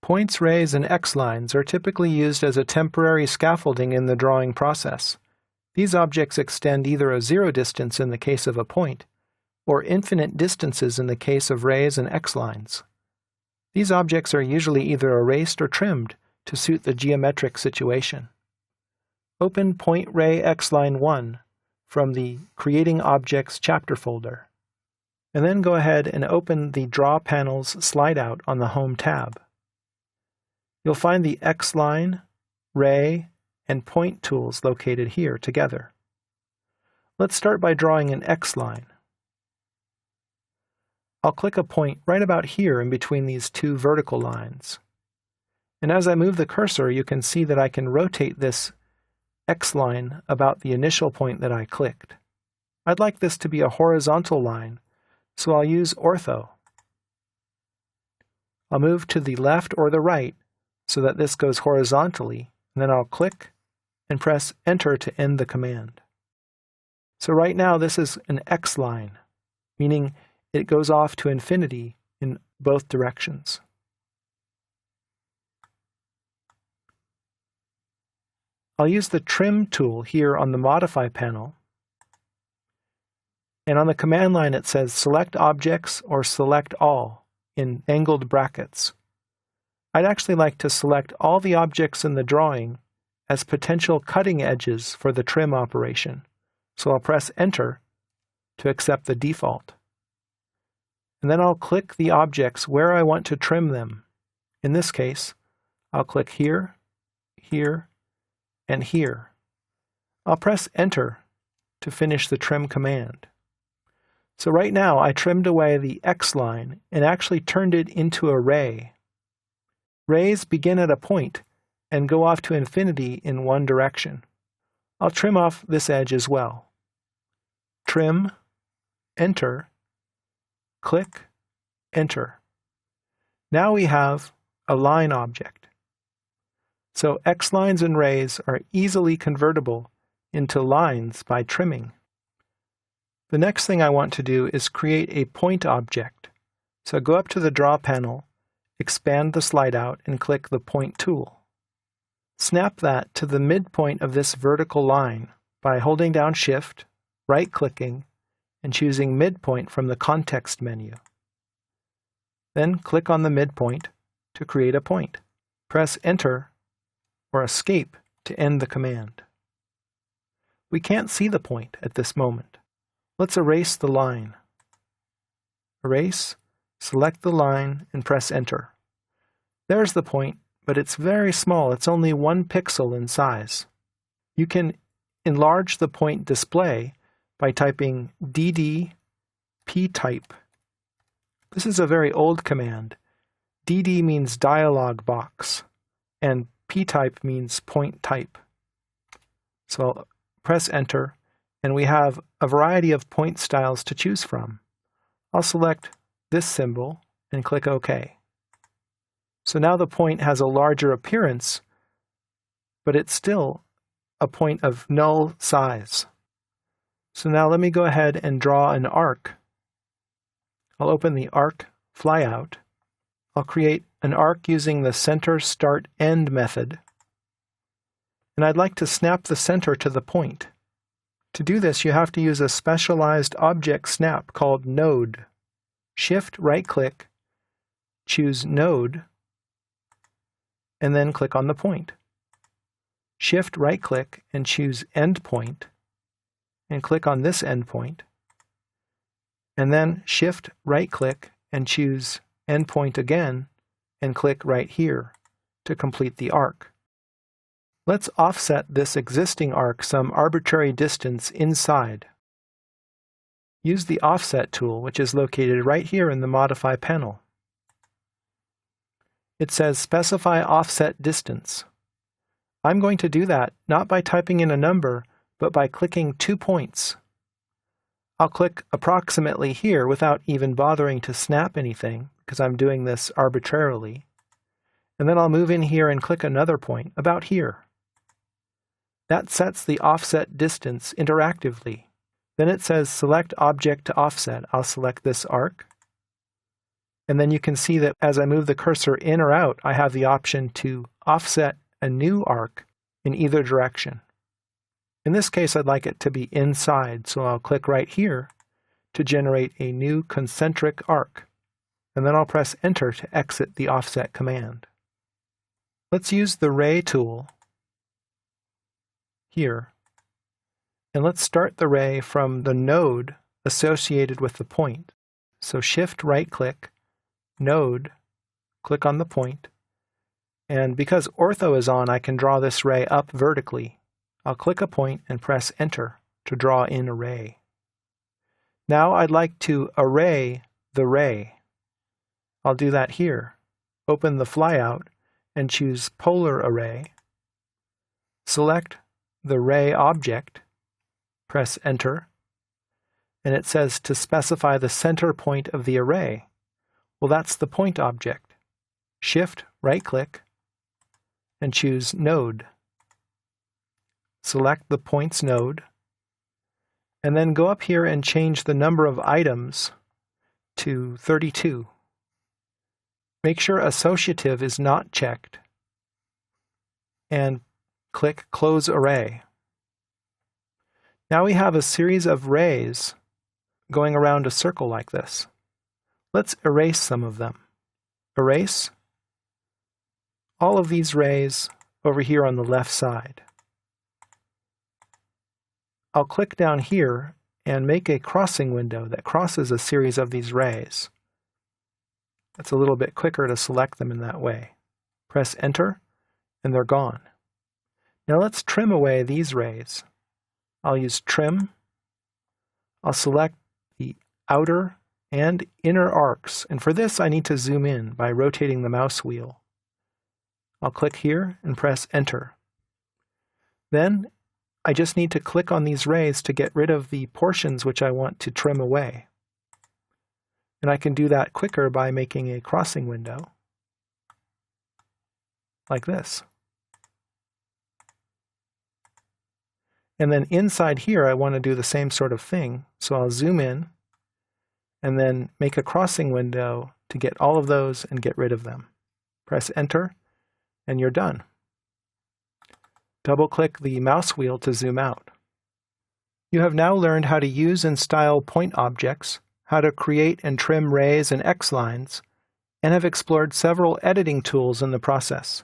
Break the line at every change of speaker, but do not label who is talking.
Points, rays, and X-lines are typically used as a temporary scaffolding in the drawing process. These objects extend either a zero distance in the case of a point, or infinite distances in the case of rays and X-lines. These objects are usually either erased or trimmed to suit the geometric situation. Open Point Ray X-line 1 from the Creating Objects chapter folder, and then go ahead and open the Draw Panels slide out on the Home tab. You'll find the X-line, ray, and point tools located here together. Let's start by drawing an X-line. I'll click a point right about here in between these two vertical lines. And as I move the cursor, you can see that I can rotate this X-line about the initial point that I clicked. I'd like this to be a horizontal line, so I'll use ortho. I'll move to the left or the right so that this goes horizontally, and then I'll click and press Enter to end the command. So right now this is an X-line, meaning it goes off to infinity in both directions. I'll use the Trim tool here on the Modify panel, and on the command line it says Select Objects or Select All in angled brackets. I'd actually like to select all the objects in the drawing as potential cutting edges for the trim operation, so I'll press Enter to accept the default. And then I'll click the objects where I want to trim them. In this case, I'll click here, here, and here. I'll press Enter to finish the trim command. So right now I trimmed away the X-line and actually turned it into a ray. Rays begin at a point and go off to infinity in one direction. I'll trim off this edge as well. Trim, Enter, click, Enter. Now we have a line object. So X-lines and rays are easily convertible into lines by trimming. The next thing I want to do is create a point object. So go up to the Draw panel, expand the slide out, and click the Point tool. Snap that to the midpoint of this vertical line by holding down Shift, right-clicking, and choosing Midpoint from the Context menu. Then click on the midpoint to create a point. Press Enter or Escape to end the command. We can't see the point at this moment. Let's erase the line. Erase, select the line, and press Enter. There's the point, but it's very small. It's only 1 pixel in size. You can enlarge the point display by typing dd ptype. This is a very old command. dd means dialog box, and ptype means point type. So I'll press Enter, and we have a variety of point styles to choose from. I'll select this symbol and click OK. So now the point has a larger appearance, but it's still a point of null size. So now let me go ahead and draw an arc. I'll open the Arc flyout. I'll create an arc using the Center Start End method. And I'd like to snap the center to the point. To do this, you have to use a specialized object snap called Node. Shift right-click, choose Node, and then click on the point. Shift right-click and choose Endpoint, and click on this endpoint. And then Shift right-click and choose Endpoint again, and click right here to complete the arc. Let's offset this existing arc some arbitrary distance inside. Use the Offset tool, which is located right here in the Modify panel. It says Specify Offset Distance. I'm going to do that not by typing in a number, but by clicking 2 points. I'll click approximately here without even bothering to snap anything, because I'm doing this arbitrarily. And then I'll move in here and click another point, about here. That sets the offset distance interactively. Then it says Select Object to Offset. I'll select this arc. And then you can see that as I move the cursor in or out, I have the option to offset a new arc in either direction. In this case, I'd like it to be inside, so I'll click right here to generate a new concentric arc. And then I'll press Enter to exit the offset command. Let's use the ray tool here. And let's start the ray from the node associated with the point. So Shift right-click, Node, click on the point. And because ortho is on, I can draw this ray up vertically. I'll click a point and press Enter to draw in a ray. Now I'd like to array the ray. I'll do that here. Open the flyout and choose Polar Array. Select the ray object, press Enter, and it says to specify the center point of the array. Well, that's the point object. Shift right-click and choose Node. Select the points node, and then go up here and change the number of items to 32. Make sure Associative is not checked, and click Close Array. Now we have a series of rays going around a circle like this. Let's erase some of them. Erase all of these rays over here on the left side. I'll click down here and make a crossing window that crosses a series of these rays. It's a little bit quicker to select them in that way. Press Enter, and they're gone. Now let's trim away these rays. I'll use Trim. I'll select the outer and inner arcs, and for this I need to zoom in by rotating the mouse wheel. I'll click here and press Enter. Then I just need to click on these rays to get rid of the portions which I want to trim away. And I can do that quicker by making a crossing window, like this. And then inside here I want to do the same sort of thing, so I'll zoom in and then make a crossing window to get all of those and get rid of them. Press Enter, and you're done. Double-click the mouse wheel to zoom out. You have now learned how to use and style point objects, how to create and trim rays and XLines, and have explored several editing tools in the process.